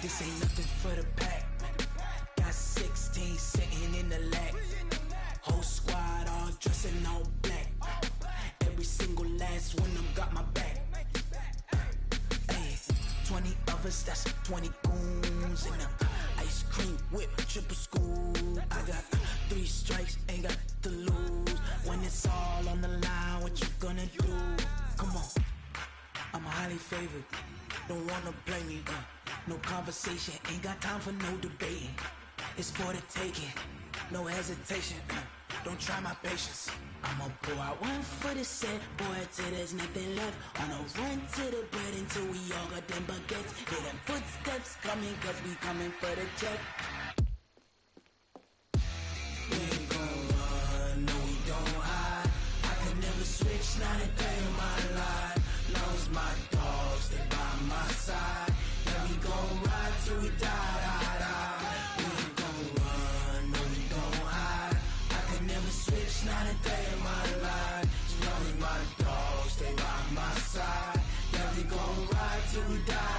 This ain't nothing for the pack. Got 16 sitting in the lag. Whole squad all dressing all black. Every single last one of them got my back. Hey, 20 of us, that's 20 goons in the ice cream whip, triple school. I got 3 strikes, ain't got to lose. When it's all on the line, what you gonna do? Come on, I'm highly favored. Don't wanna blame me, no conversation, ain't got time for no debating. It's for the taking, no hesitation, don't try my patience. I'ma pour out one for the set, boy, till there's nothing left. On a run to the bread until we all got them baguettes. Hear them footsteps coming, cause we coming for the check. We ain't gon' run, no we don't hide. I could never switch, not a day in my life. Long as my dogs, they by my side. Yeah, we gon' ride till we die. We ain't gon' run, no we don't hide. I could never switch, not a day in my life. As long as my dogs, they by my side. Yeah, we gon' ride till we die.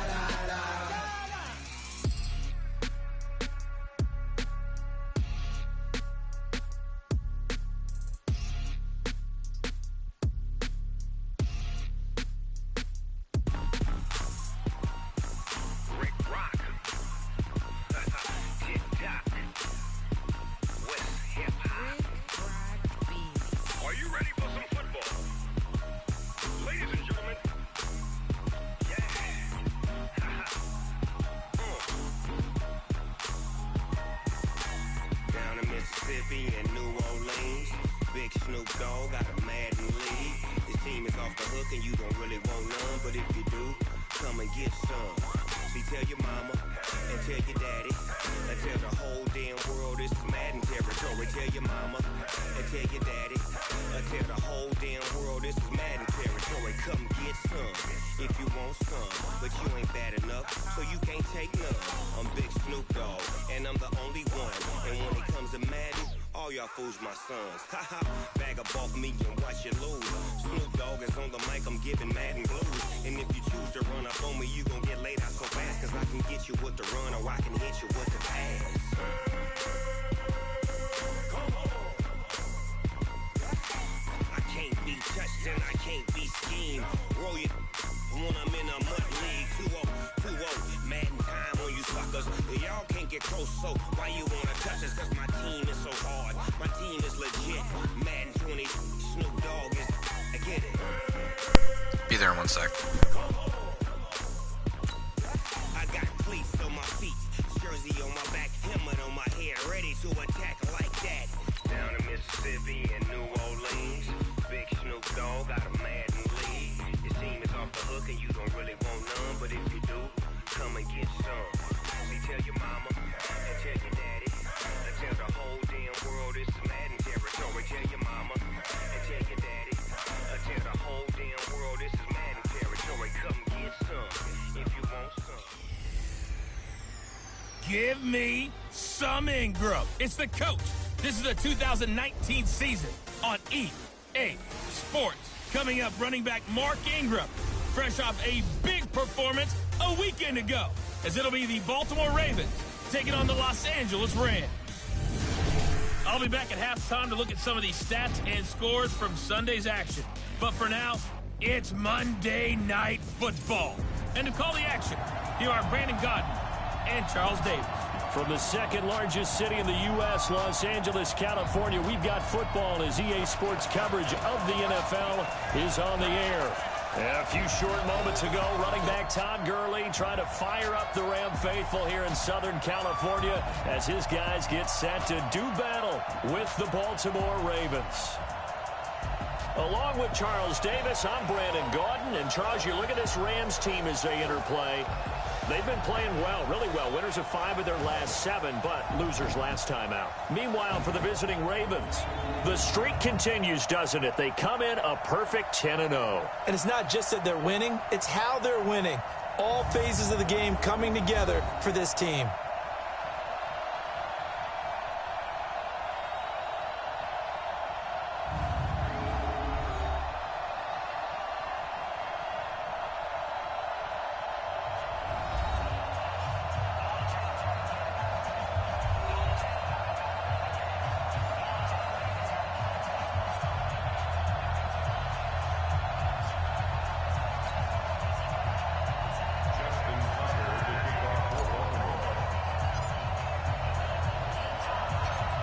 In New Orleans, big Snoop Dogg got a Madden league. His team is off the hook and you don't really want none, but if you do, come and get some. See, tell your mama and tell your daddy and tell the whole damn world this is Madden territory. Tell your mama and tell your daddy and tell the whole damn world this is Madden territory. Come get some if you want some, but you ain't bad enough, so you can't take none. I'm Big Snoop Dogg and I'm the only one, and when it comes to Madden, all y'all fools my sons. Haha, bag up off me and watch you lose. Snoop Dogg is on the mic, I'm giving Madden blues. And if you choose to run up on me, you gon' get laid out so fast, cause I can get you with the run or I can hit you with the pass. I can't be touched and I can't be schemed. Roll you when I'm in a mud league. 2-0, Madden time on you suckers. Y'all can't get close, so why you wanna touch us? Cause my team is so hard, my team is legit. Madden 20, Snoop Dogg is, I get it. Be there in 1 sec. I got cleats on my feet, jersey on my back, helmet on my head, ready to attack like that. Down in Mississippi and New Orleans, big Snoop Dogg got a Madden league. Your team is off the hook and you don't really want none, but if you do, come and get some. See, tell your mama and tell your daddy and tell the whole damn world this is Madden territory. Tell your mama and tell your daddy and tell the whole damn world this is Madden territory. Come get some if you want some. Give me some Ingram. It's the coach. This is the 2019 season on EA Sports. Coming up, running back Mark Ingram, fresh off a big performance a weekend ago, as it'll be the Baltimore Ravens taking on the Los Angeles Rams. I'll be back at halftime to look at some of these stats and scores from Sunday's action. But for now, it's Monday Night Football. And to call the action, here are Brandon Godden and Charles Davis. From the second largest city in the U.S., Los Angeles, California, we've got football as EA Sports coverage of the NFL is on the air. A few short moments ago, running back Todd Gurley trying to fire up the Ram faithful here in Southern California as his guys get set to do battle with the Baltimore Ravens. Along with Charles Davis, I'm Brandon Gaudin. And Charles, you look at this Rams team as they interplay. They've been playing well, really well. Winners of 5 of their last 7, but losers last time out. Meanwhile, for the visiting Ravens, the streak continues, doesn't it? They come in a perfect 10-0. And it's not just that they're winning, it's how they're winning. All phases of the game coming together for this team.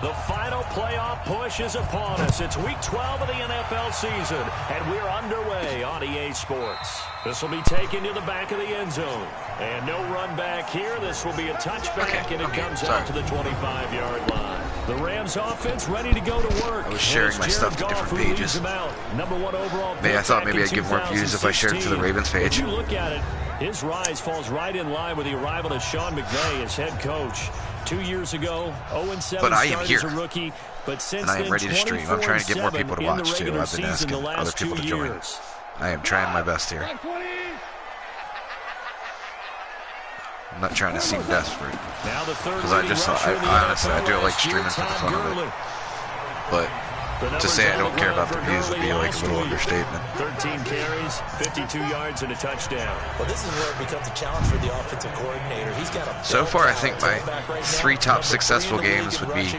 The final playoff push is upon us. It's week 12 of the NFL season, and we're underway on EA Sports. This will be taken to the back of the end zone. And no run back here. This will be a touchback, and it comes out to the 25-yard line. The Rams offense ready to go to work. I was sharing my stuff to different pages. Number 1 overall. I thought maybe I'd get more views if I shared it to the Ravens page. If you look at it, his rise falls right in line with the arrival of Sean McVay as head coach. 2 years ago, 0-7 but I am started here. as a rookie. But since and I am ready to stream. I'm trying to get more people to watch, too. I've been asking other people to join. I am trying my best here. I'm not trying to seem desperate. Because I honestly, I do like streaming for the fun of it. But to say I don't care about the views would be like a little understatement. 13 carries, 52 yards, and a touchdown. Well, this is where it becomes a challenge for the offensive coordinator. He's got a so far, I think my 3 top successful games would be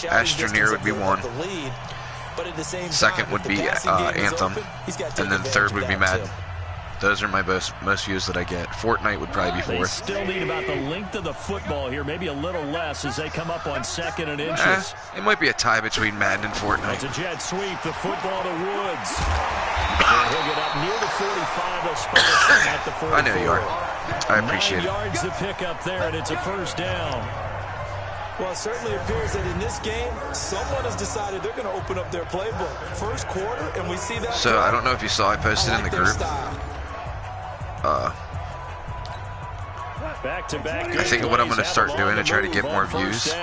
Astroneer would be 1. Second would be Anthem. And then third would be Madden. Those are my most views that I get. Fortnite would probably be 4th. They still need about the length of the football here, maybe a little less as they come up on 2nd and inches. It might be a tie between Madden and Fortnite. It's a jet sweep, the football to Woods. He'll get up near the 45. They'll split it at the 44. I know you are. I appreciate 9 yards to pick up there, and it's a first down. Well, it certainly appears that in this game, someone has decided they're going to open up their playbook. First quarter, and we see that. So I don't know if you saw, I posted in the group. I think what I'm going to start doing to try to get more views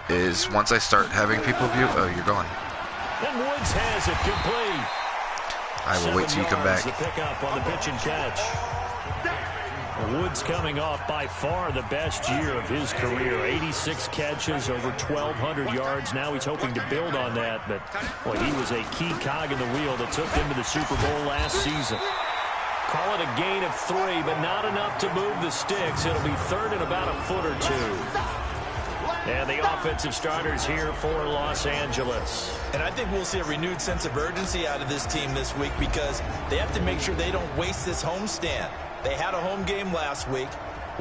is once I start having people view. Oh, you're gone. And Woods has it complete. I will wait till you come back. The pickup on the pitch and catch. Woods coming off by far the best year of his career. 86 catches, over 1,200 yards. Now he's hoping to build on that, but boy, he was a key cog in the wheel that took them to the Super Bowl last season. Call it a gain of 3, but not enough to move the sticks. It'll be third and about a foot or 2. And the offensive starters here for Los Angeles. And I think we'll see a renewed sense of urgency out of this team this week because they have to make sure they don't waste this homestand. They had a home game last week,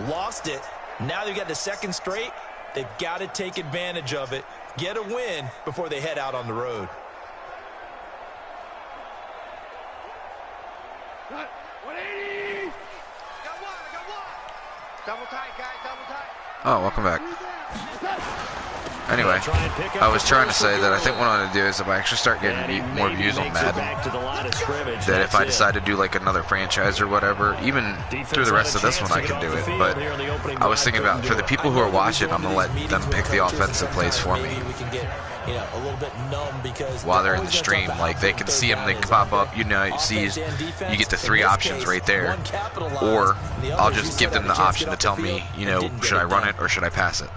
lost it. Now they've got the second straight. They've got to take advantage of it, get a win before they head out on the road. Oh, welcome back. Anyway, I was trying to say that I think what I'm going to do is if I actually start getting more views on Madden, that if I decide to do like another franchise or whatever, even through the rest of this one I can do it. But I was thinking about, for the people who are watching, I'm going to let them pick the offensive plays for me. While they're in the stream, like they can see them, they can pop up, you know, you get the 3 options right there. Or I'll just give them the option to tell me, you know, should I run it or should I pass it?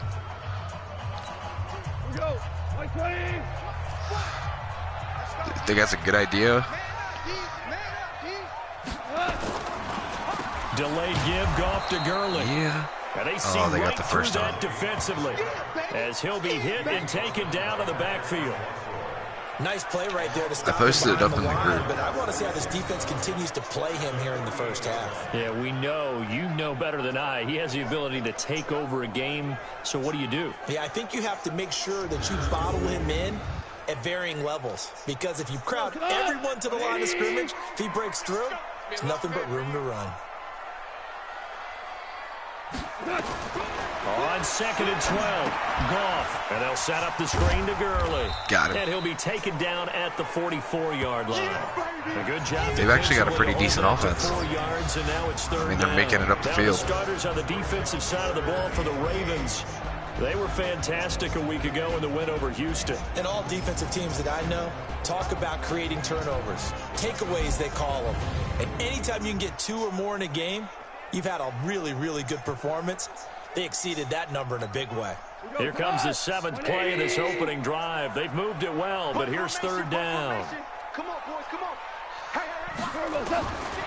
Think that's a good idea? Delayed give, Goff to Gurley. Yeah. Oh, they got the first down defensively, as he'll be hit and taken down to the backfield. Nice play right there to stop. I posted it up in the group. But I want to see how this defense continues to play him here in the first half. Yeah, we know. You know better than I. He has the ability to take over a game. So what do? Yeah, I think you have to make sure that you bottle him in at varying levels. Because if you crowd everyone to the line of scrimmage, if he breaks through, there's nothing but room to run. On 2nd and 12, Goff, and they'll set up the screen to Gurley. Got it. And he'll be taken down at the 44-yard line. A good job. They've actually got a pretty decent offense. 4 yards, and now it's third I mean, they're down. making it up the Now field. The starters on the defensive side of the ball for the Ravens. They were fantastic a week ago in the win over Houston. And all defensive teams that I know talk about creating turnovers. Takeaways, they call them. And anytime you can get 2 or more in a game, you've had a really, really good performance. They exceeded that number in a big way. Here comes the 7th play of this opening drive. They've moved it well, but here's third down. Come on, boys, come on.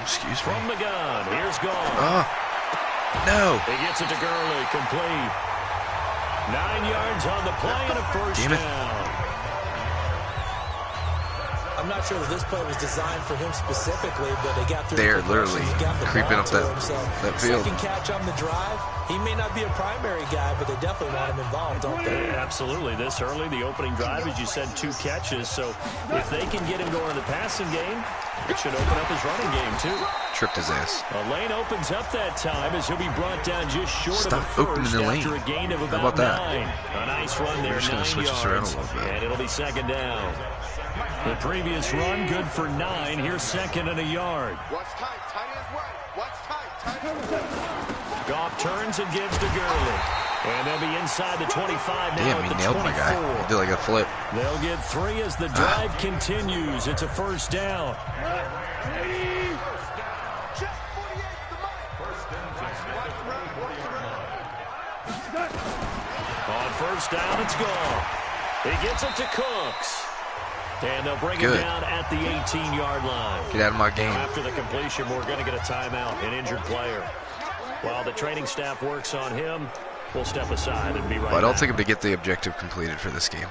Excuse me. From the gun, here's Goff. Oh, no. He gets it to Gurley, complete. 9 yards on the play and a first down. I'm not sure that this play was designed for him specifically, but they got through. They're literally creeping up that field. Second catch on the drive. He may not be a primary guy, but they definitely want him involved, don't they? Yeah, absolutely. This early, the opening drive, as you said, 2 catches. So if they can get him going in the passing game, it should open up his running game, too. Tripped his ass. A lane opens up that time as he'll be brought down just short Stop of the opening first the lane. after a gain of How about about that? 9. A nice run there, We're just gonna 9 switch this around a yards, little bit. and it'll be second down. The previous run, good for 9. Here's second and a yard. Watch tight. Tight ends right. Watch tight. Tight ends right. Goff turns and gives to Gurley. And they'll be inside the 25 now Damn, at the he nailed 24. my guy. He did like a flip. They'll get 3 as the drive continues. It's a first down. Just 48 the On first down, it's gone. He gets it to Cooks. And they'll bring him down at the 18-yard line. Get out of my game. After the completion, we're going to get a timeout, an injured player. While the training staff works on him, we'll step aside and be right back. Well, I don't think I'm going to get the objective completed for this game.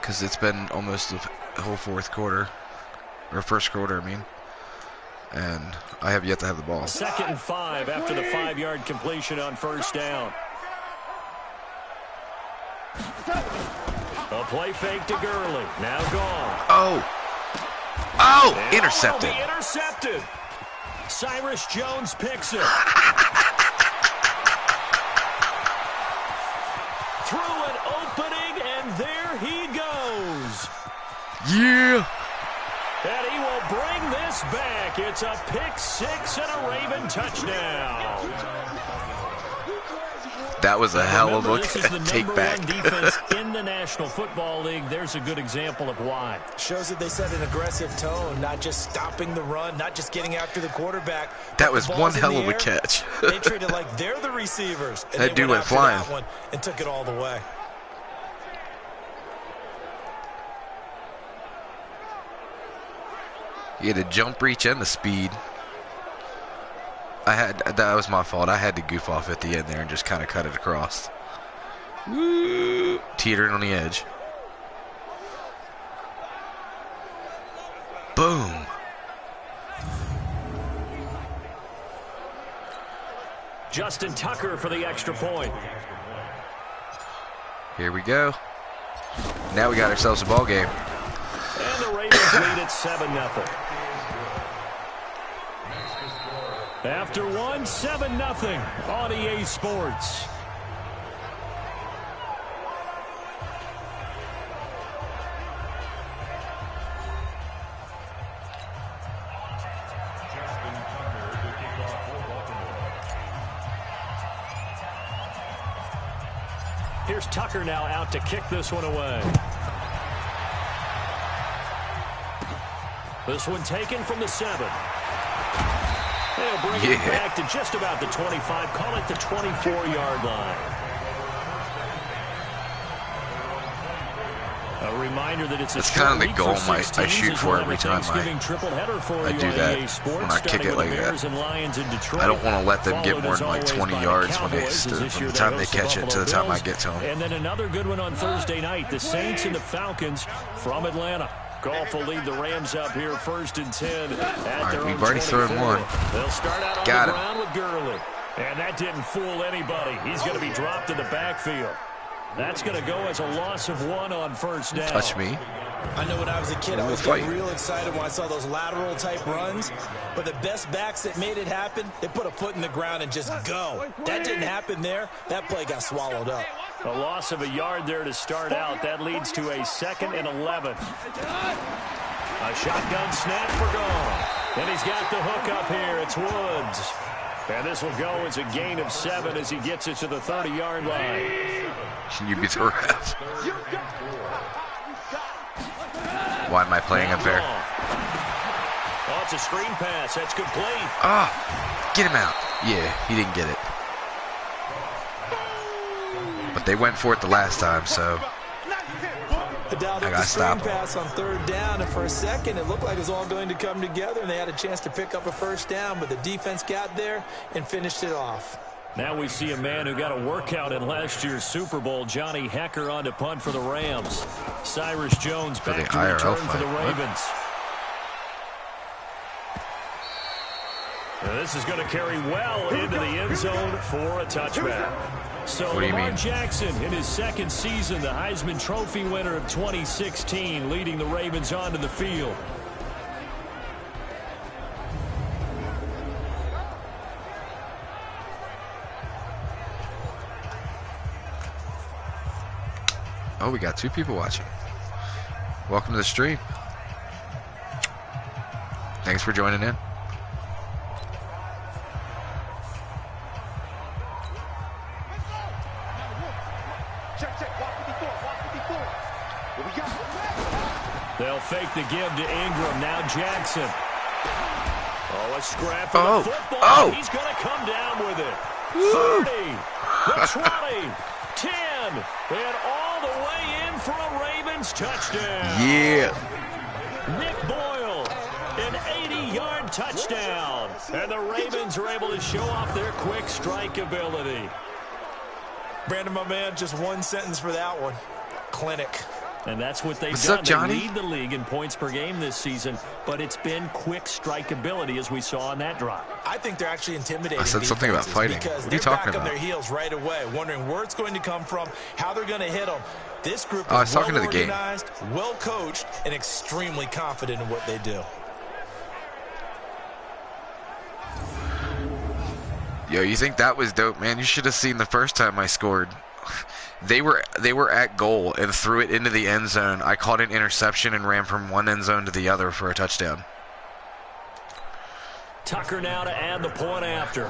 Because it's been almost the whole fourth quarter. Or first quarter, I mean. And I have yet to have the ball. 2nd and 5 after the 5-yard completion on first down. A play fake to Gurley. Now gone. Oh, And intercepted. Intercepted. Cyrus Jones picks it. Through an opening, and there he goes. Yeah. And he will bring this back. It's a pick 6 and a Raven touchdown. That was a hell of a This is the take number back. 1 defense in the National Football League. There's a good example of why. Shows that they set an aggressive tone, not just stopping the run, not just getting after the quarterback. That was The one ball's in hell the of a air. catch. They treated like they're the receivers. And That they dude went after flying. that one and took it all the way. He had a jump reach and the speed. That was my fault. I had to goof off at the end there and just kind of cut it across. Woo! Teetering on the edge. Boom. Justin Tucker for the extra point. Here we go. Now we got ourselves a ball game. And the Ravens lead at 7-0. After 7-0 on EA Sports. Here's Tucker now out to kick this one away. This one taken from the 7. They'll bring it back to just about the 25. Call it the 24-yard line. A reminder that it's a That's kind of the goal I shoot teams, for every time I do that. When I kick it like that, I don't want to let them get more than like 20 yards from the time they catch it to the time I get to them. And then another good one on Thursday night. The Saints and the Falcons from Atlanta. Goff will lead the Rams up here 1st and 10 at their own 24. We've already thrown one. They'll start out on Got the him. ground with Gurley. And that didn't fool anybody. He's going to be dropped in the backfield. That's going to go as a loss of 1 on first down. Touch me. I know when I was a kid, I was getting real excited when I saw those lateral type runs. But the best backs that made it happen, they put a foot in the ground and just go. That didn't happen there. That play got swallowed up. A loss of a yard there to start out. That leads to a 2nd and 11. A shotgun snap for Goff. And he's got the hook up here. It's Woods. And this will go as a gain of 7 as he gets it to the 30-yard line. You beat the ref. Why am I playing unfair? Oh, it's a screen pass. That's complete. Get him out. Yeah, he didn't get it. But they went for it the last time, so I got to stop him. Pass on 3rd down, and for a second it looked like it was all going to come together, and they had a chance to pick up a first down, but the defense got there and finished it off. Now we see a man who got a workout in last year's Super Bowl, Johnny Hecker, on to punt for the Rams. Cyrus Jones back to return for the Ravens. Now this is going to carry well into the end zone for a touchback. So Lamar Jackson, in his second season, the Heisman Trophy winner of 2016, leading the Ravens onto the field. Oh, we got 2 people watching. Welcome to the stream. Thanks for joining in. They'll fake the give to Ingram. Now Jackson. Oh, a scrap for the football. Oh. He's going to come down with it. 30, the 20, 10, and all the way in for a Ravens touchdown. Yeah. Nick Boyle, an 80-yard touchdown. And the Ravens are able to show off their quick strike ability. Brandon, my man, just one sentence for that one. Clinic. And that's what they've What's done. up, Johnny? They lead the league in points per game this season, but it's been quick strike ability as we saw on that drive. I think they're actually intimidating. I said something about fighting. Because what are you they're talking back about? on their heels right away, wondering where it's going to come from, how they're going to hit them. This group is I was talking well to the game. organized, well coached, and extremely confident in what they do. Yo, you think that was dope, man? You should have seen the first time I scored. They were at goal and threw it into the end zone. I caught an interception and ran from one end zone to the other for a touchdown. Tucker now to add the point after.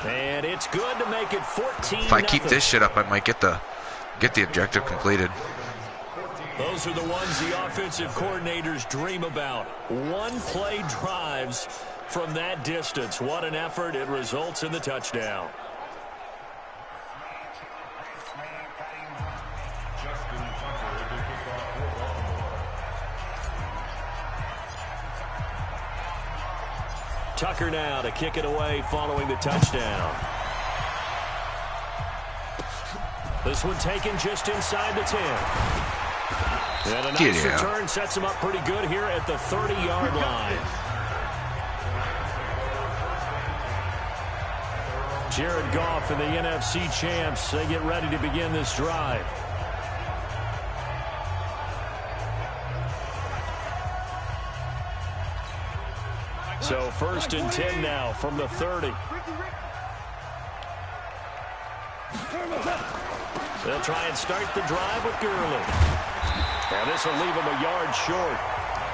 And it's good to make it 14-0. If I keep this shit up, I might get the objective completed. Those are the ones the offensive coordinators dream about. One-play drives from that distance. What an effort. It results in the touchdown. Tucker now to kick it away following the touchdown. This one taken just inside the 10. And a nice return sets him up pretty good here at the 30-yard line. Jared Goff and the NFC champs, they get ready to begin this drive. So 1st and 10 now from the 30. They'll try and start the drive with Gurley. And this will leave him a yard short.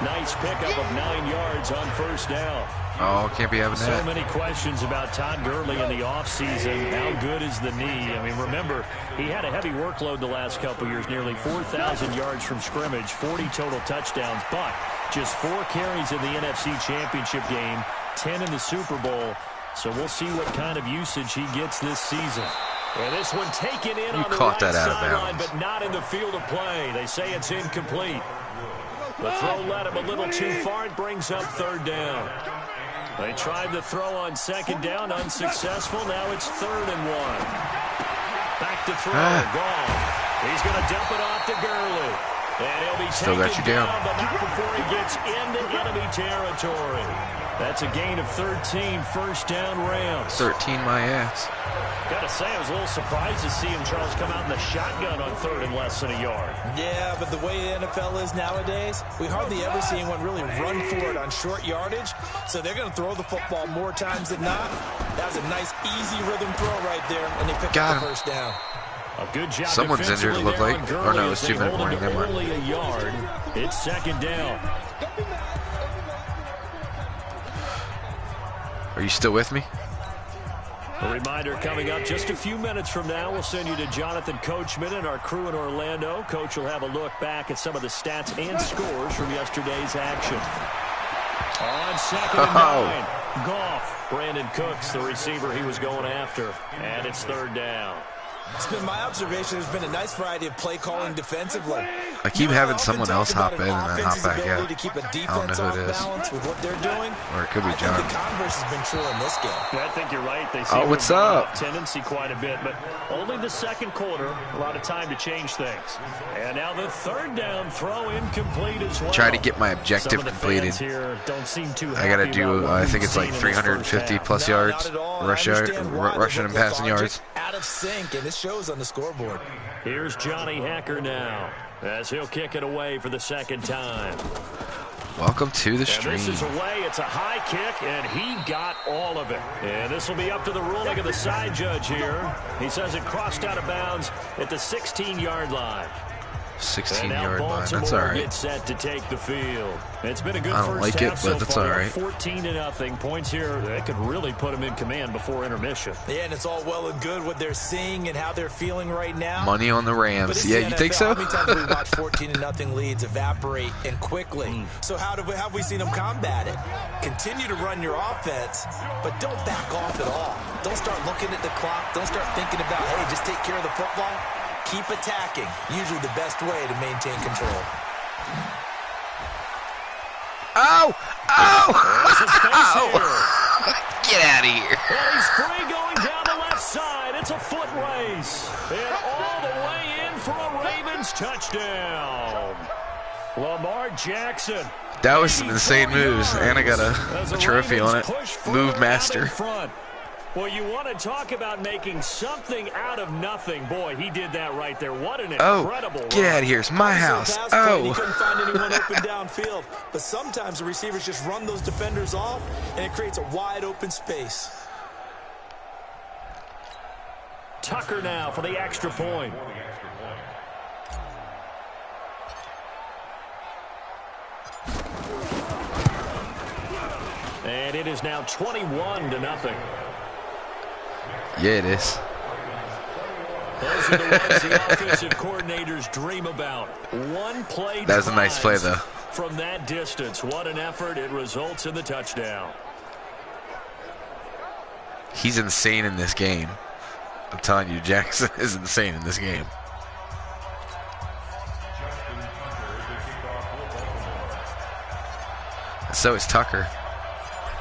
Nice pickup of 9 yards on 1st down. Oh, can't be having that. So many questions about Todd Gurley in the offseason. How good is the knee? I mean, remember, he had a heavy workload the last couple years, nearly 4,000 yards from scrimmage, 40 total touchdowns, but just 4 carries in the NFC Championship game, 10 in the Super Bowl. So we'll see what kind of usage he gets this season. And this one taken in on the right sideline, but not in the field of play. They say it's incomplete. The throw led him a little too far. It brings up 3rd down. They tried the throw on 2nd down, unsuccessful. Now it's 3rd and 1. Back to throw, Goff. He's going to dump it off to Gurley. And he'll be taken down, but not before he gets into enemy territory. That's a gain of 13, 1st down Rams. 13 my ass. Gotta say, I was a little surprised to see him, Charles, come out in the shotgun on 3rd and less than a yard. Yeah, but the way the NFL is nowadays, we hardly ever see anyone really run for it on short yardage. So they're going to throw the football more times than not. That was a nice, easy rhythm throw right there, and they picked up the 1st down. A good job. Someone's injured, it looked like. Or no, it's 2-minute warning. Never mind. Only a yard. It's 2nd down. Are you still with me? A reminder coming up just a few minutes from now. We'll send you to Jonathan Coachman and our crew in Orlando. Coach will have a look back at some of the stats and scores from yesterday's action. On 2nd and 9, Goff. Brandon Cooks, the receiver he was going after. And it's 3rd down. It's been my observation. There's been a nice variety of play calling defensively. I keep having someone else hop in and then hop back out. To keep a I don't defense know who it is. balance with what they're doing. Or it could be John. I think the converse has been true in this game. Yeah, I think you're right. They seem what's to have up? tendency quite a bit, but only the second quarter. A lot of time to change things. And now the third down throw incomplete as well. Try to get my objective completed. I gotta do. I think it's like 350 plus yards rushing and passing yards. Out of sync, and it shows on the scoreboard. Here's Johnny Hacker now, as he'll kick it away for the second time. Welcome to the stream. And this is away. It's a high kick, and he got all of it. And this will be up to the ruling of the side judge here. He says it crossed out of bounds at the 16-yard line. 16-yard line. That's all right. Gets set to take the field. It's been a good I don't first like it, half but so that's far. all right. 14-0. Points here. That could really put them in command before intermission. Yeah, and it's all well and good what they're seeing and how they're feeling right now. Money on the Rams. Yeah, you think so? How many times have we watched 14-0 leads evaporate and quickly? So how have we seen them combat it? Continue to run your offense, but don't back off at all. Don't start looking at the clock. Don't start thinking about, hey, just take care of the football. Keep attacking. Usually the best way to maintain control. Oh! Oh! Oh! Get out of here. Well, he's free going down the left side. It's a foot race. And all the way in for a Ravens touchdown. Lamar Jackson. That was some insane moves, and I got a trophy on it. Move master. Well, you want to talk about making something out of nothing. Boy, he did that right there. What an incredible get out of here. It's my house. He couldn't find anyone open downfield. But sometimes the receivers just run those defenders off, and it creates a wide open space. Tucker now for the extra point. And it is now 21-0. Yeah, it is. Those are the ones the offensive coordinators dream about. One play. That was a nice play, though. From that distance, what an effort. It results in the touchdown. He's insane in this game. I'm telling you, Jackson is insane in this game. So is Tucker.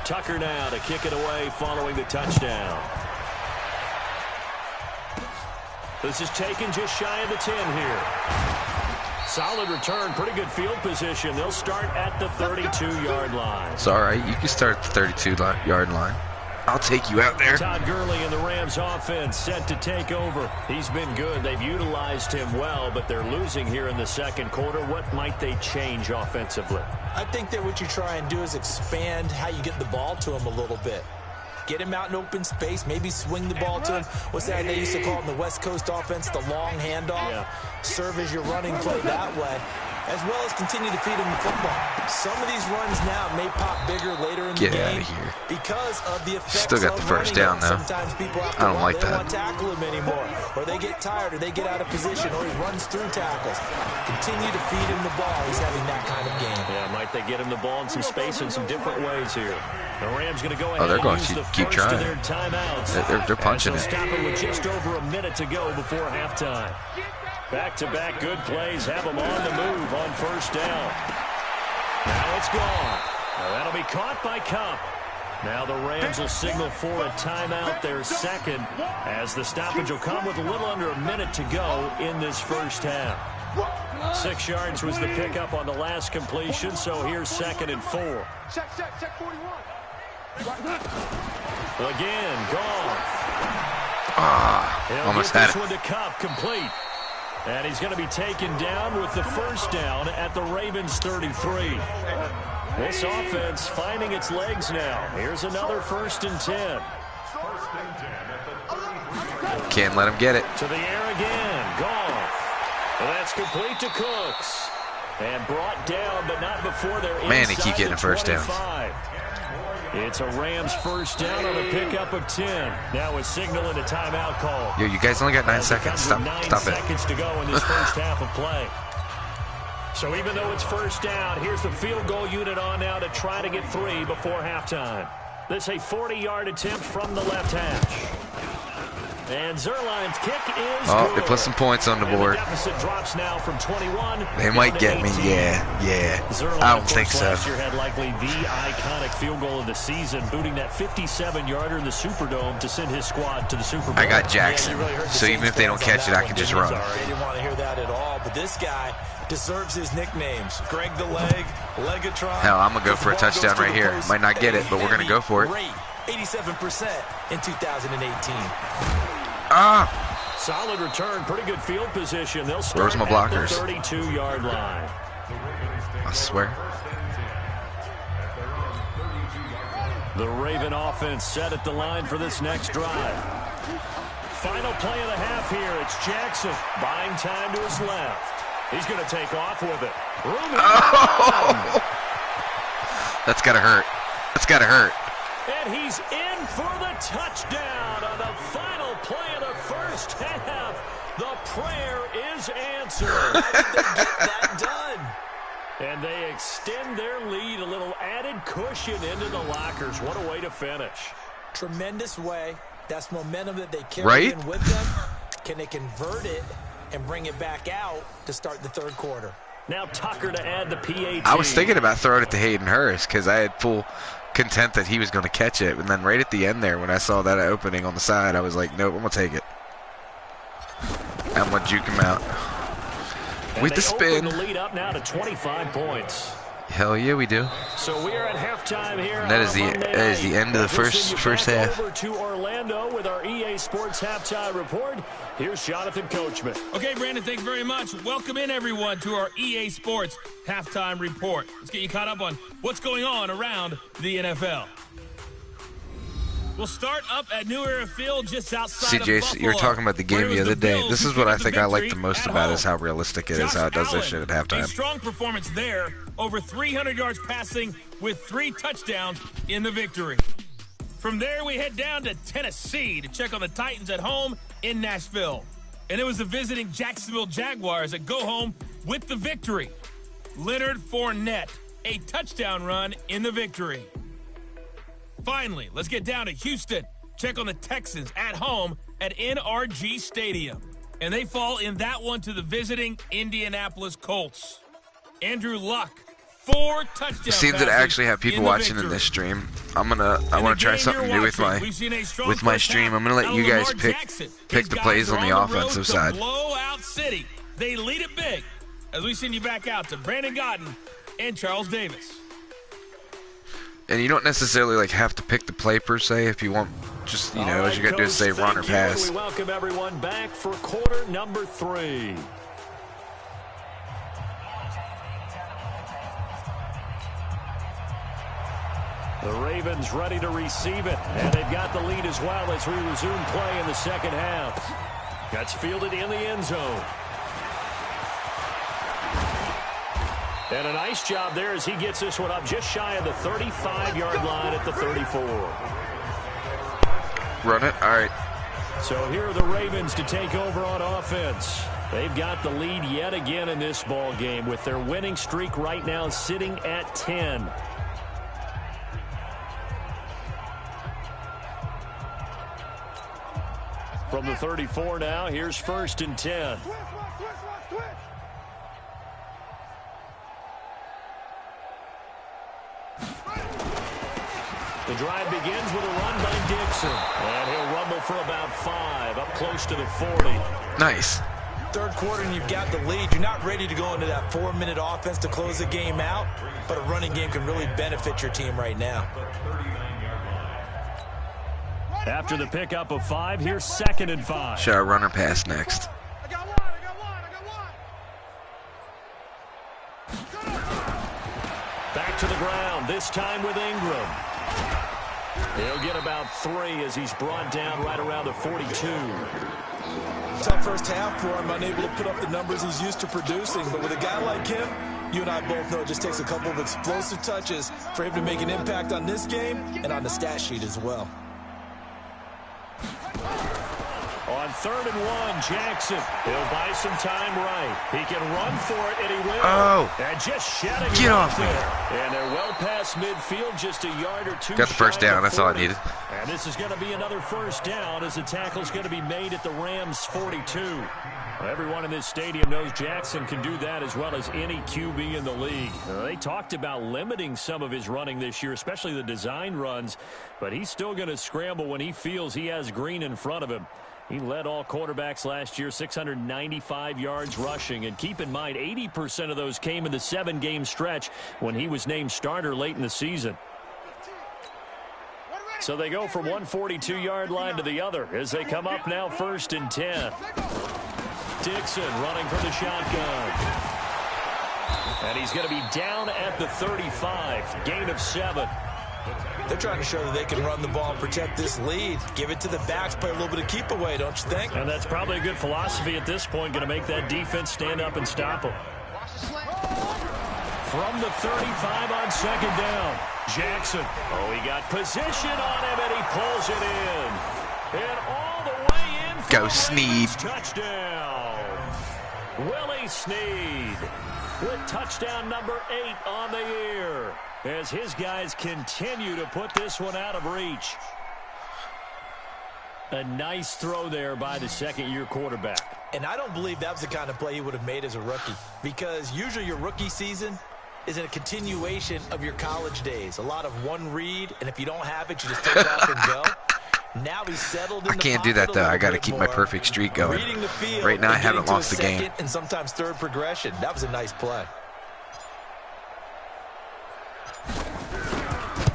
Tucker now to kick it away following the touchdown. This is taken just shy of the 10 here. Solid return, pretty good field position. They'll start at the 32-yard line. It's all right. You can start at the 32-yard line. I'll take you out there. Todd Gurley and the Rams offense set to take over. He's been good. They've utilized him well, but they're losing here in the second quarter. What might they change offensively? I think that what you try and do is expand how you get the ball to him a little bit. Get him out in open space, maybe swing the ball to him. What's that they used to call in the West Coast offense, the long handoff? Yeah. Serve as your running play that way, as well as continue to feed him the football. Some of these runs now may pop bigger later in the game. Get out of here. Because of the effects Still got the first down, though. Sometimes people have to I don't like they that. don't want to tackle him anymore, or they get tired, or they get out of position, or he runs through tackles. Continue to feed him the ball. He's having that kind of game. Yeah, might they get him the ball in some space in some different ways here. The Rams going to go ahead they're going and use to the keep first trying. of their timeouts. They're punching it. Stop it with just over a minute to go before halftime. Back-to-back good plays have them on the move on first down. Now it's gone. Now that'll be caught by Cup. Now the Rams will signal for a timeout, their second, as the stoppage will come with a little under a minute to go in this first half. 6 yards was the pickup on the last completion, so here's 2nd and 4. Check 41. Again, Goff. Almost He'll had get this it. one to Cup, complete. And he's going to be taken down with the first down at the Ravens 33. This offense finding its legs now. Here's another 1st and 10. Can't let him get it. To the air again, Goff. And that's complete to Cooks. And brought down, but not before they're inside. Man, they keep getting first downs. It's a Rams first down on a pickup of 10. Now a signal and a timeout call. Yo, you guys only got 9 seconds. Stop it. 9 seconds to go in this first half of play. So even though it's first down, here's the field goal unit on now to try to get 3 before halftime. This is a 40-yard attempt from the left hash. And Zerline's kick is Oh, good. they put some points on the board. The deficit drops now from 21. They might get me, yeah. Zerline, I don't think so. Last year had likely the iconic field goal of the season, booting that 57-yarder in the Superdome to send his squad to the Super Bowl. I got Jackson, so even if they don't catch it, I can just run. They didn't want to hear that at all, but this guy deserves his nicknames. Greg the Leg, Legatron. Hell, I'm going to go for a touchdown right here. Might not get it, but we're going to go for it. 87% in 2018. Solid return, pretty good field position. They'll start Where's my blockers? at the 32-yard line. I swear. The Raven offense set at the line for this next drive. Final play of the half here. It's Jackson buying time to his left. He's going to take off with it. That's got to hurt. That's got to hurt. And he's in for the touchdown on the final play of the first half. The prayer is answered. How did they get that done? And they extend their lead, a little added cushion into the lockers. What a way to finish. Tremendous way. That's momentum that they carry in with them. Can they convert it and bring it back out to start the third quarter? Now Tucker to add the PAT. I was thinking about throwing it to Hayden Hurst because I had full content that he was going to catch it. And then right at the end there, when I saw that opening on the side, I was like, nope, I'm going to take it. I'm going to juke him out. And With the spin. The lead up now to 25 points. Hell yeah, we do. So we are at halftime here. And that is the end of the first half. Over to Orlando with our EA Sports halftime report. Here's Jonathan Coachman. Okay, Brandon, thanks very much. Welcome in, everyone, to our EA Sports halftime report. Let's get you caught up on what's going on around the NFL. We'll start up at New Era Field just outside of Buffalo. You're talking about the game the other day. This is what I think I like the most about it, is how realistic it is, how it does this shit at halftime. A strong performance there, over 300 yards passing with 3 touchdowns in the victory. From there, we head down to Tennessee to check on the Titans at home in Nashville. And it was the visiting Jacksonville Jaguars that go home with the victory. Leonard Fournette, a touchdown run in the victory. Finally, let's get down to Houston. Check on the Texans at home at NRG Stadium. And they fall in that one to the visiting Indianapolis Colts. Andrew Luck, 4 touchdowns. It seems that I actually have people watching in this stream. I want to try something new with my stream. I'm going to let you guys pick the plays on the offensive side. Blowout City. They lead it big as we send you back out to Brandon Godden and Charles Davis. And you don't necessarily have to pick the play per se. If you want, just all you got to do is say run or pass. We welcome everyone back for quarter number 3. The Ravens ready to receive it, and they've got the lead as well as we resume play in the second half. That's fielded in the end zone. And a nice job there as he gets this one up just shy of the 35-yard line at the 34. Run it. All right. So here are the Ravens to take over on offense. They've got the lead yet again in this ball game with their winning streak right now sitting at 10. From the 34 now, here's 1st and 10. The drive begins with a run by Dixon. And he'll rumble for about 5, up close to the 40. Nice. Third quarter and you've got the lead. You're not ready to go into that 4-minute offense to close the game out, but a running game can really benefit your team right now. After the pickup of 5, here's 2nd and 5. Should I run or pass next? I got one. Back to the ground, this time with Ingram. He'll get about 3 as he's brought down right around the 42. Tough first half for him, unable to put up the numbers he's used to producing. But with a guy like him, you and I both know it just takes a couple of explosive touches for him to make an impact on this game and on the stat sheet as well. On 3rd and 1, Jackson. He'll buy some time right. He can run for it, and he will. Oh. And just shedding Get off there. me. And they're well past midfield, just a yard or two. Got the first down. That's all I needed. And this is going to be another first down as the tackle's going to be made at the Rams' 42. Everyone in this stadium knows Jackson can do that as well as any QB in the league. They talked about limiting some of his running this year, especially the design runs, but he's still going to scramble when he feels he has green in front of him. He led all quarterbacks last year, 695 yards rushing. And keep in mind, 80% of those came in the 7-game stretch when he was named starter late in the season. So they go from one 42-yard line to the other as they come up now 1st and 10. Dixon running from the shotgun. And he's going to be down at the 35. Gain of 7. They're trying to show that they can run the ball and protect this lead. Give it to the backs, play a little bit of keep away, don't you think? And that's probably a good philosophy at this point, going to make that defense stand up and stop them. From the 35 on 2nd down, Jackson. Oh, he got position on him, and he pulls it in. And all the way in. Go Snead. Touchdown. Willie Snead with touchdown number 8 on the year, as his guys continue to put this one out of reach. A nice throw there by the second-year quarterback. And I don't believe that was the kind of play he would have made as a rookie, because usually your rookie season is a continuation of your college days. A lot of one read, and if you don't have it, you just take off and go. Now he's settled in. I can't do that, though. I got to keep my perfect streak going. Right now, I haven't lost the game. And sometimes third progression. That was a nice play.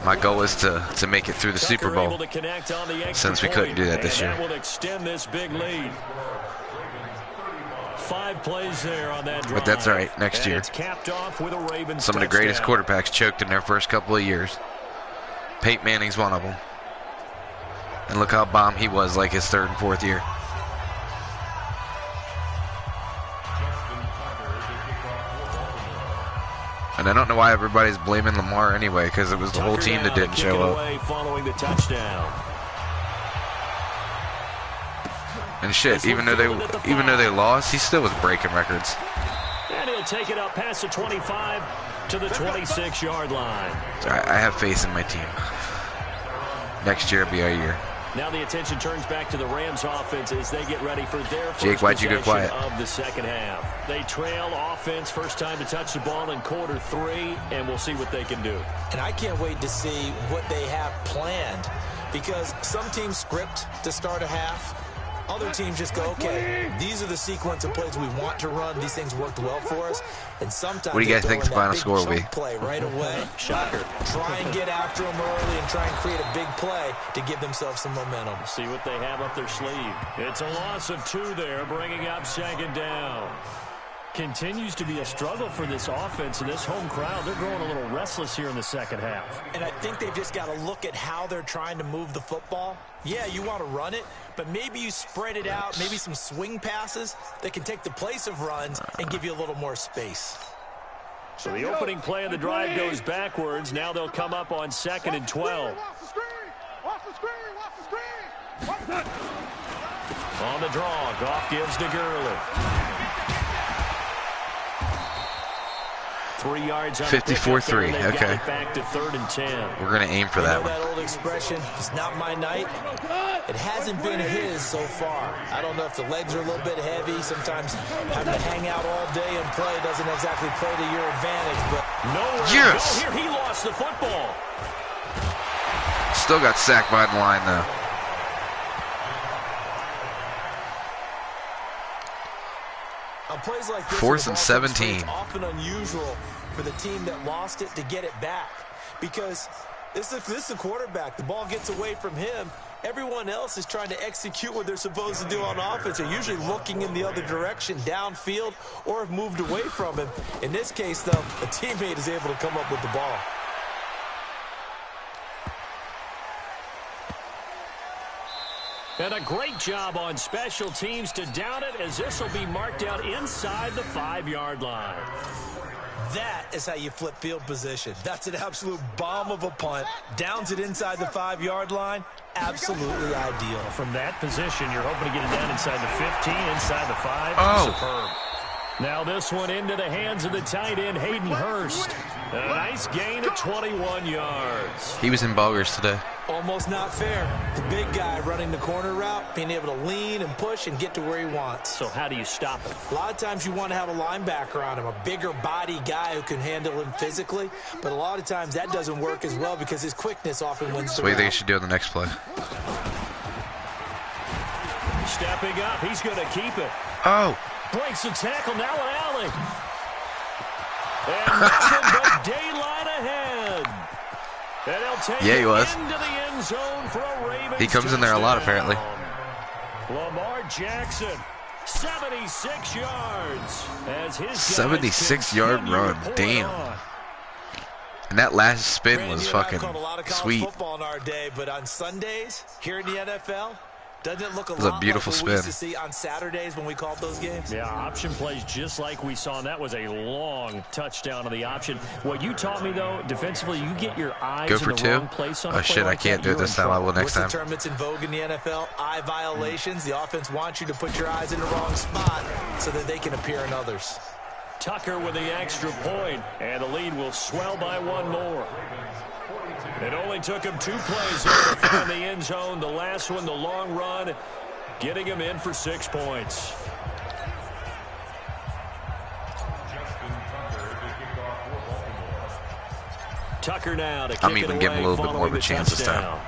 My goal is to make it through the Super Bowl, since we couldn't do that this year. That will extend this big lead. 5 plays there on that drive. But that's all right. Next year, it's capped off with a Ravens some of the greatest touchdown. quarterbacks choked in their first couple of years. Peyton Manning's one of them. And look how bomb he was like his 3rd and 4th year. And I don't know why everybody's blaming Lamar anyway, because it was the whole team that didn't show up. Following the touchdown. And shit, even though they lost, he still was breaking records. And he'll take it up past the 25 to the 26-yard line. I have faith in my team. Next year will be our year. Now the attention turns back to the Rams offense as they get ready for their first Jake, why'd you go possession quiet? of the second half. They trail offense, first time to touch the ball in quarter 3, and we'll see what they can do. And I can't wait to see what they have planned, because some teams script to start a half. Other teams just go, okay, these are the sequence of plays we want to run. These things worked well for us. And sometimes what do you guys think the final score will be? Play right away. Shocker. Try and get after them early and try and create a big play to give themselves some momentum. See what they have up their sleeve. It's a loss of 2 there, bringing up 2nd down. Continues to be a struggle for this offense and this home crowd. They're growing a little restless here in the second half. And I think they've just got to look at how they're trying to move the football. Yeah, you want to run it, but maybe you spread it out, maybe some swing passes that can take the place of runs and give you a little more space. So the opening play of the drive goes backwards. Now they'll come up on 2nd and 12. On the draw, Goff gives to Gurley. 3 yards on 54-3. Okay. Back to 3rd and 10. We're going to aim for that one. That old expression, it's not my night. It hasn't been his so far. I don't know if the legs are a little bit heavy. Sometimes having to hang out all day and play doesn't exactly play to your advantage. But nowhere yes. to go here. He lost the football. Still got sacked by the line, though. Plays like this 4th and 17. Often unusual for the team that lost it to get it back, because this is the quarterback. The ball gets away from him. Everyone else is trying to execute what they're supposed to do on offense. They're usually looking in the other direction, downfield, or have moved away from him. In this case, though, a teammate is able to come up with the ball. And a great job on special teams to down it, as this will be marked out inside the 5-yard line. That is how you flip field position. That's an absolute bomb of a punt. Downs it inside the 5-yard line. Absolutely ideal. From that position, you're hoping to get it down inside the 15, inside the 5. Oh. Superb. Now this one into the hands of the tight end, Hayden Hurst. A nice gain of 21 yards. He was in boggers today. Almost not fair. The big guy running the corner route, being able to lean and push and get to where he wants. So how do you stop him? A lot of times you want to have a linebacker on him, a bigger body guy who can handle him physically. But a lot of times that doesn't work as well because his quickness often wins the So what do you think route. you should do on the next play? Stepping up, he's going to keep it. Oh. Breaks the tackle, now an alley. And nothing but daylight ahead. And he'll take He was. into the end zone for a Ravens He comes in there a lot, apparently. Lamar Jackson, 76 yards. As his 76-yard run, damn. And that last spin Brandon, was you and I fucking called a lot of college sweet. football in our day, but on Sundays here in the NFL, doesn't it look a was a lot beautiful like what we used spin. to see on Saturdays when we called those games? Yeah, option plays just like we saw, and that was a long touchdown on the option. What you taught me, though, defensively, you get your eyes Go in for the two. wrong place on a Oh play shit, I like can't that, do it you're this in time. I trouble. will next What's the time. term that's in vogue in the NFL? Eye violations. The offense wants you to put your eyes in the wrong spot so that they can appear in others. Tucker with the extra point, and the lead will swell by one more. It only took him 2 plays there to find the end zone. The last one, the long run, getting him in for 6 points. Tucker now to kick I'm even it giving away a little bit more of a following the chance this time. touchdown.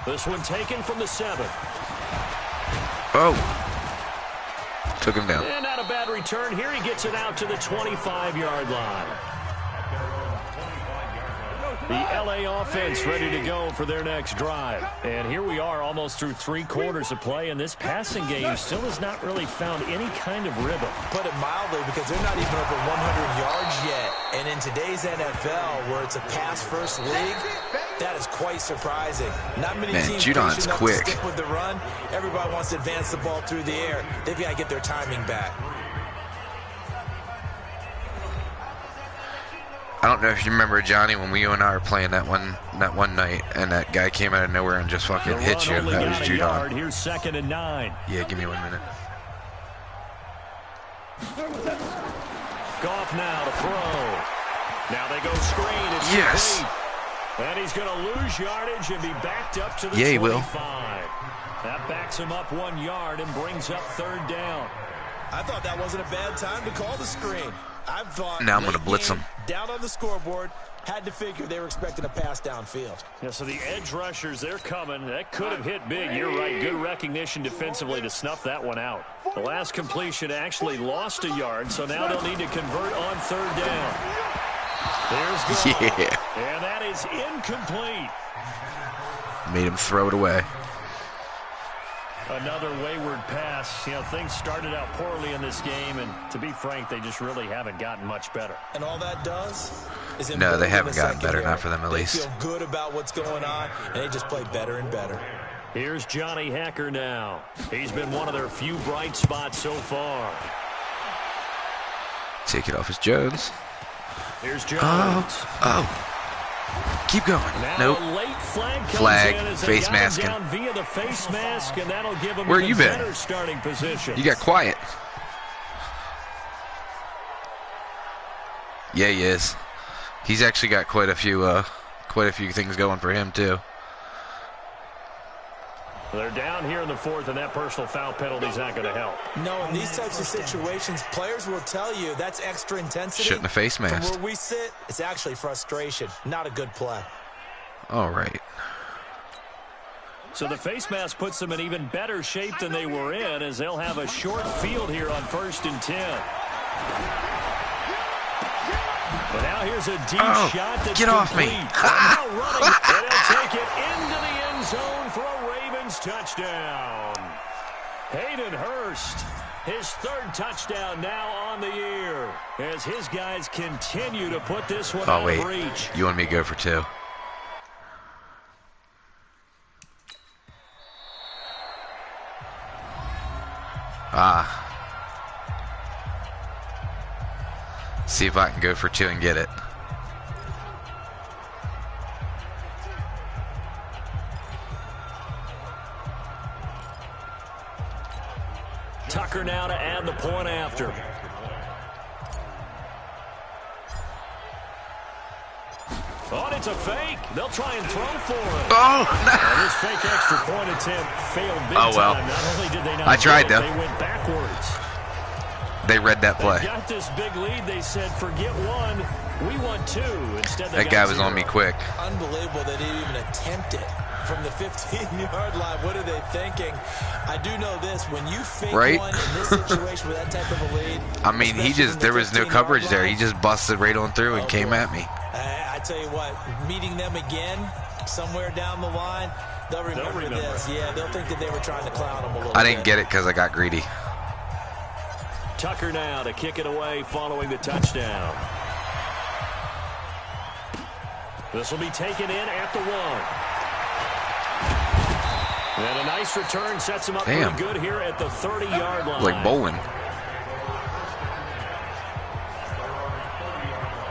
This one taken from the 7. Oh. Took him down. And not a bad return. Here he gets it out to the 25-yard line. The LA offense ready to go for their next drive. And here we are almost through 3 quarters of play, and this passing game still has not really found any kind of rhythm. Put it mildly, because they're not even over 100 yards yet. And in today's NFL, where it's a pass-first league, that is quite surprising. Not many Man, teams Judon's patient enough quick. to stick with the run. Everybody wants to advance the ball through the air. They've got to get their timing back. I don't know if you remember, Johnny, when you and I were playing that one night, and that guy came out of nowhere and just fucking hit you. That was Judon. Here's 2nd and 9. Yeah, give me 1 minute. Goff now to throw. Now they go screen. It's Yes. complete. And he's going to lose yardage and be backed up to the 25. Yeah, he will. That backs him up 1 yard and brings up 3rd down. I thought that wasn't a bad time to call the screen. I thought Now I'm gonna late blitz game, them. Down on the scoreboard, had to figure they were expecting a pass downfield. Yeah, so the edge rushers, they're coming. That could have hit big. You're right. Good recognition defensively to snuff that one out. The last completion actually lost a yard, so now they'll need to convert on 3rd down. There's Goff. Yeah. And that is incomplete. Made him throw it away. Another wayward pass. You know, things started out poorly in this game, and to be frank, they just really haven't gotten much better. And all that does is No, they haven't the gotten better, secondary. not for them at least. They feel good about what's going on, and they just play better and better. Here's Johnny Hacker now. He's been one of their few bright spots so far. Take it off as Jones. Here's Jones. Oh. Keep going. Now Nope. a late flag comes Flag. in as they Face got him masking. down via the face mask, and that'll give him Where even you been? better starting position. You got quiet. Yeah, he is. He's actually got quite a few things going for him too. They're down here in the 4th, and that personal foul penalty is not going to help. No, in these types of situations, players will tell you that's extra intensity. Shouldn't have face From masked. where we sit, it's actually frustration, not a good play. All right. So the face mask puts them in even better shape than they were in, as they'll have a short field here on 1st and 10. But now here's a deep shot that's get off me. complete. Now running, and he'll take it into the end zone for a Ravens touchdown. Hayden Hurst, his 3rd touchdown now on the year, as his guys continue to put this one out of reach. You want me to go for 2? See if I can go for 2 and get it. Tucker now to add the point after. Oh, it's a fake. They'll try and throw for it. Oh, no. And this fake extra point attempt failed big well. time. Not only did they not I tried, though. They went backwards. They read that play. They got this big lead. They said, forget 1. We want 2. Instead, that guy was 0. on me quick. Unbelievable that he even attempted from the 15-yard line. What are they thinking? I do know this. When you fake one in this situation with that type of a lead. I mean, there was no coverage there. He just busted right on through and came at me. I tell you what, meeting them again somewhere down the line, they'll remember this. Yeah, they'll think that they were trying to clown him a little bit. I didn't get it because I got greedy. Tucker now to kick it away following the touchdown. This will be taken in at the 1. And a nice return sets him up pretty good here at the 30-yard line. Like bowling.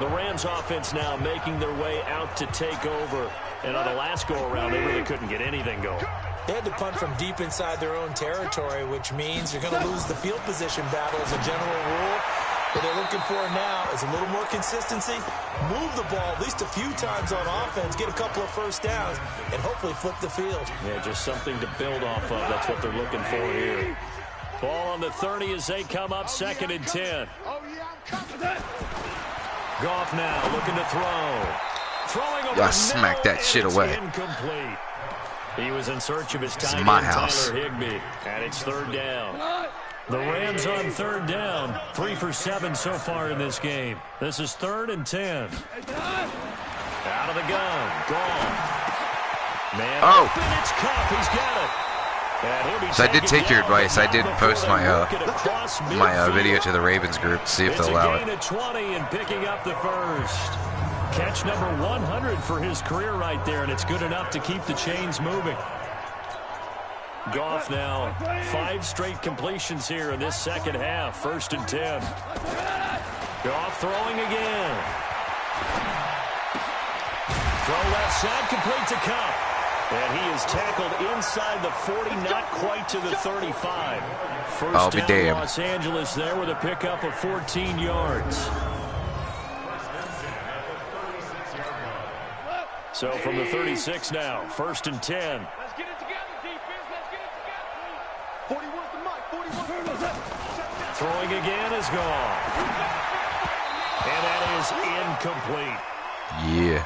The Rams offense now making their way out to take over. And on the last go-around, they really couldn't get anything going. They had to punt from deep inside their own territory, which means you're going to lose the field position battle as a general rule. What they're looking for now is a little more consistency, move the ball at least a few times on offense, get a couple of first downs, and hopefully flip the field. Yeah, just something to build off of. That's what they're looking for here. Ball on the 30 as they come up 2nd and 10. Goff now looking to throw. Throwing over. Y'all smack that shit away. Incomplete. He was in search of his tight end, my house. Tyler Higbee, and it's 3rd down. The Rams on 3rd down, 3 for 7 so far in this game. This is 3rd and 10. Out of the gun, Goff. Man, open, it's Cup. He's got it. So I did take your advice. I did post my video to the Ravens group to see if they'll allow it. It's a gain of 20 and picking up the first. Catch number 100 for his career right there, and it's good enough to keep the chains moving. Goff now 5 straight completions here in this second half. 1st and 10. Goff throwing again. Throw left side, complete to Cup. And he is tackled inside the 40, not quite to the 35. I'll First be down damned. Los Angeles there with a pickup of 14 yards. So from the 36 now, 1st and 10. Let's get it together, defense. Let's get it together. 41 to Mike. 41. Throwing again is gone. And that is incomplete. Yeah.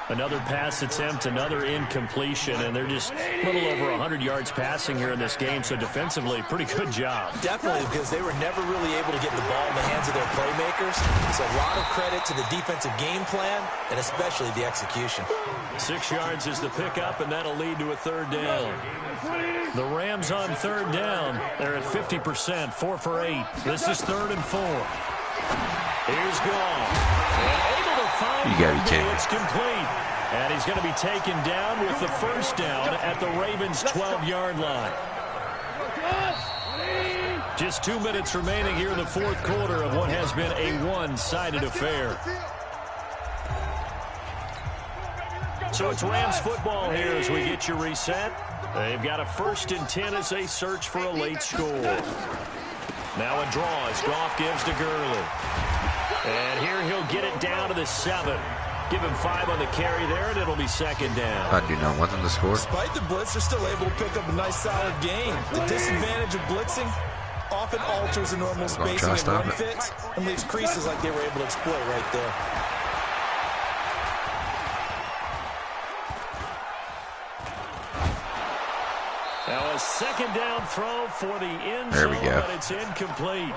Another pass attempt, another incompletion, and they're just a little over 100 yards passing here in this game, so defensively, pretty good job. Definitely, because they were never really able to get the ball in the hands of their playmakers. So a lot of credit to the defensive game plan, and especially the execution. 6 yards is the pickup, and that'll lead to a 3rd down. The Rams on 3rd down. They're at 50%, 4 for 8. This is 3rd and 4. Here's Goff. You gotta be kidding me. It's complete. And he's going to be taken down with the first down at the Ravens' 12-yard line. Just 2 minutes remaining here in the 4th quarter of what has been a one-sided affair. So it's Rams football here as we get you reset. They've got a 1st and 10 as they search for a late score. Now a draw as Goff gives to Gurley. And here he'll get it down to the 7. Give him 5 on the carry there, and it'll be 2nd down. I do not want them to score. Despite the blitz, they're still able to pick up a nice, solid gain. The disadvantage of blitzing often alters the normal spacing and run fits and leaves creases like they were able to exploit right there. Now a 2nd down throw for the end There we zone, go. but it's incomplete.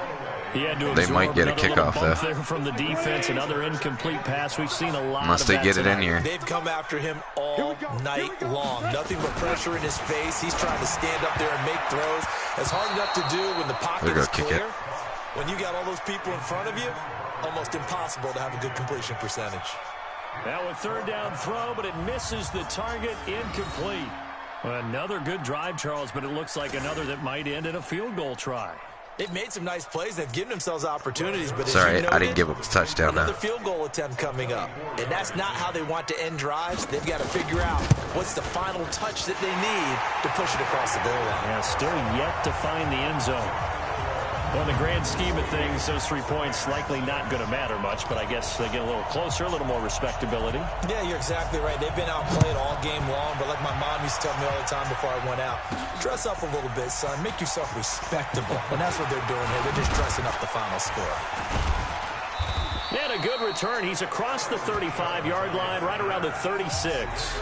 He had to They might get a absorb another kickoff, little bump though. there from the defense. Another incomplete pass. We've seen a lot Unless of they that get it in tonight. here. They've come after him all night long. Nothing but pressure in his face. He's trying to stand up there and make throws. It's hard enough to do when the pocket They're is gonna kick clear. it. When you got all those people in front of you, almost impossible to have a good completion percentage. Now a 3rd down throw, but it misses the target. Incomplete. Another good drive, Charles, but it looks like another that might end in a field goal try. They've made some nice plays. They've given themselves opportunities. But sorry, I didn't give up the touchdown now. Another field goal attempt coming up. And that's not how they want to end drives. They've got to figure out what's the final touch that they need to push it across the goal line. Yeah, still yet to find the end zone. Well, in the grand scheme of things, those 3 points likely not going to matter much, but I guess they get a little closer, a little more respectability. Yeah, you're exactly right. They've been outplayed all game long, but like my mom used to tell me all the time before I went out, dress up a little bit, son. Make yourself respectable. And that's what they're doing here. They're just dressing up the final score. And a good return. He's across the 35-yard line, right around the 36.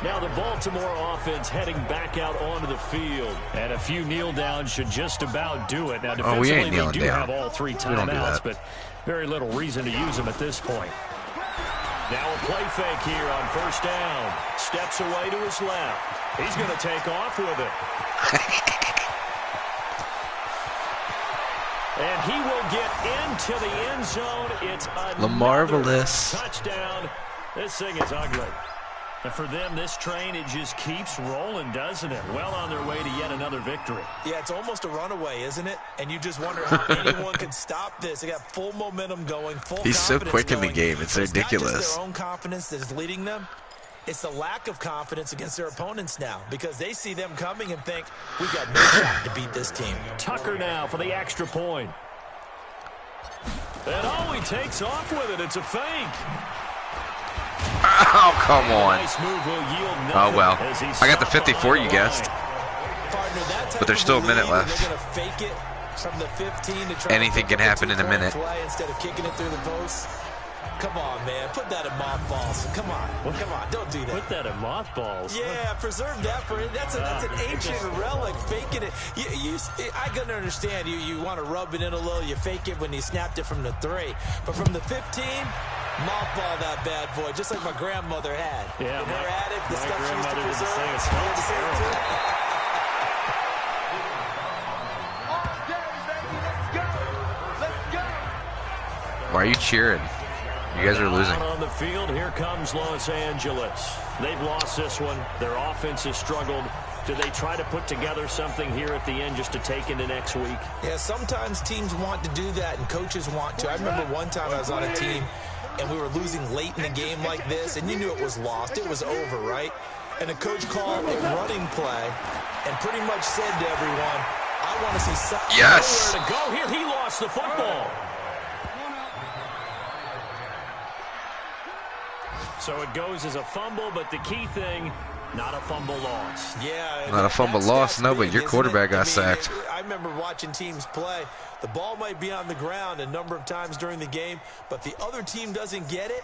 Now the Baltimore offense heading back out onto the field. And a few kneel downs should just about do it. Now defensively, we ain't kneeling they do down. have all 3 timeouts, but very little reason to use them at this point. Now a play fake here on first down. Steps away to his left. He's going to take off with it. And he will get into the end zone. It's a marvelous touchdown. This thing is ugly. And for them, this train, it just keeps rolling, doesn't it? Well on their way to yet another victory. Yeah, it's almost a runaway, isn't it? And you just wonder how anyone could stop this. They got full momentum going, full He's so quick going. in the game. It's ridiculous. Not just their own confidence that is leading them. It's the lack of confidence against their opponents now because they see them coming and think, we've got no shot to beat this team. Tucker now for the extra point. And he takes off with it. It's a fake. Oh, come on. Nice move will yield nothing. Oh, well. I got the stopped 54 behind you the guessed. Partner, But there's still a minute left. They're going to fake it from the 15 to try Anything can happen in a minute. Instead of kicking it through the post. Come on, man. Put that in mothballs. Come on. Come on. Don't do that. Put that in mothballs. Yeah, preserve that for it. That's an ancient relic. Faking it. I can understand. You want to rub it in a little. You fake it when you snapped it from the 3. But from the 15, mothball that bad boy, just like my grandmother had. Yeah, in her attic, the stuff she used to did the preserve. same. It smells terrible. Why are you cheering? You guys are losing. On the field, here comes Los Angeles. They've lost this one. Their offense has struggled. Do they try to put together something here at the end just to take into next week? Yeah, sometimes teams want to do that and coaches want to. I remember one time I was on a team and we were losing late in the game like this and you knew it was lost. It was over, right? And the coach called a running play and pretty much said to everyone, I want to see something. Yes. Nowhere to go here. He lost the football. So it goes as a fumble, but the key thing, not a fumble loss. Yeah. Not a fumble loss, no, but your quarterback got sacked. I remember watching teams play. The ball might be on the ground a number of times during the game, but the other team doesn't get it.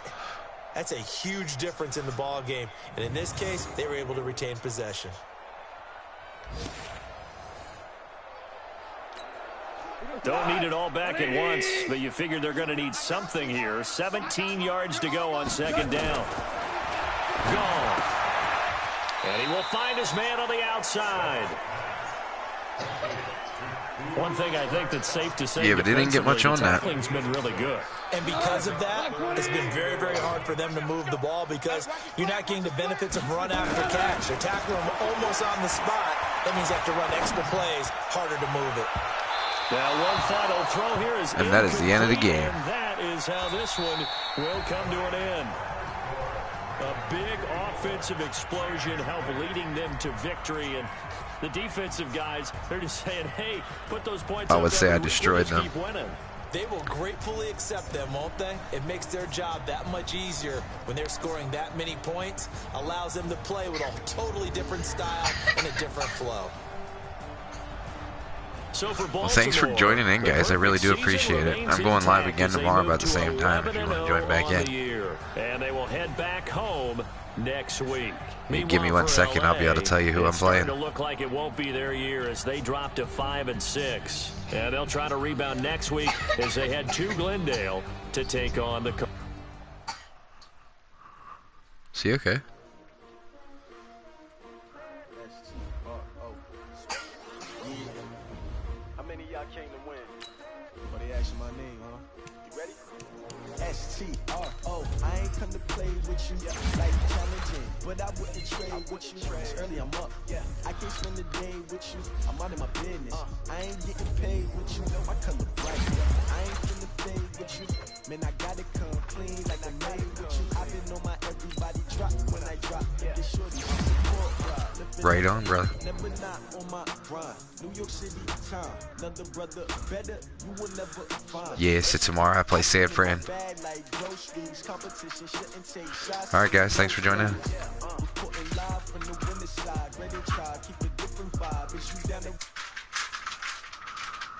That's a huge difference in the ball game. And in this case, they were able to retain possession. Don't need it all back at once, but you figure they're going to need something here. 17 yards to go on second down. Gone. And he will find his man on the outside. One thing I think that's safe to say, yeah, but they didn't get much on that. Tackling's been really good. And because of that, it's been very, very hard for them to move the ball because you're not getting the benefits of run after catch. They're tackling them almost on the spot. That means they have to run extra plays, harder to move it. Now one final throw here is and that is the end of the game. And that is how this one will come to an end. A big offensive explosion help leading them to victory, and the defensive guys, they're just saying, hey, put those points I up would say there. I destroyed them. Keep winning. They will gratefully accept them, won't they? It makes their job that much easier when they're scoring that many points, allows them to play with a totally different style and a different flow. So for Well, thanks for joining in, guys. I really do appreciate it. I'm going live again tomorrow about the same time if you want to join back in. And they will head back home next week. Give me 1 second. I'll be able to tell you who I'm playing. To look like it won't be their year as they drop to 5-6. And they'll try to rebound next week as they head to Glendale to take on the... See, okay. STRO, I ain't come to play with you, like challenging, but I wouldn't trade with you. Early I'm up, I can't spend the day day with you, I'm out of my business. I ain't getting paid with you, my color bright. I ain't finna fade with you, man, I gotta come clean like I made with you. I've been on my everybody drop when I drop. Get shorty, right on, brother. never not on my grind. New York City time, another brother better, you will never find. Yeah, so tomorrow I play San Fran. Alright guys, thanks for joining in.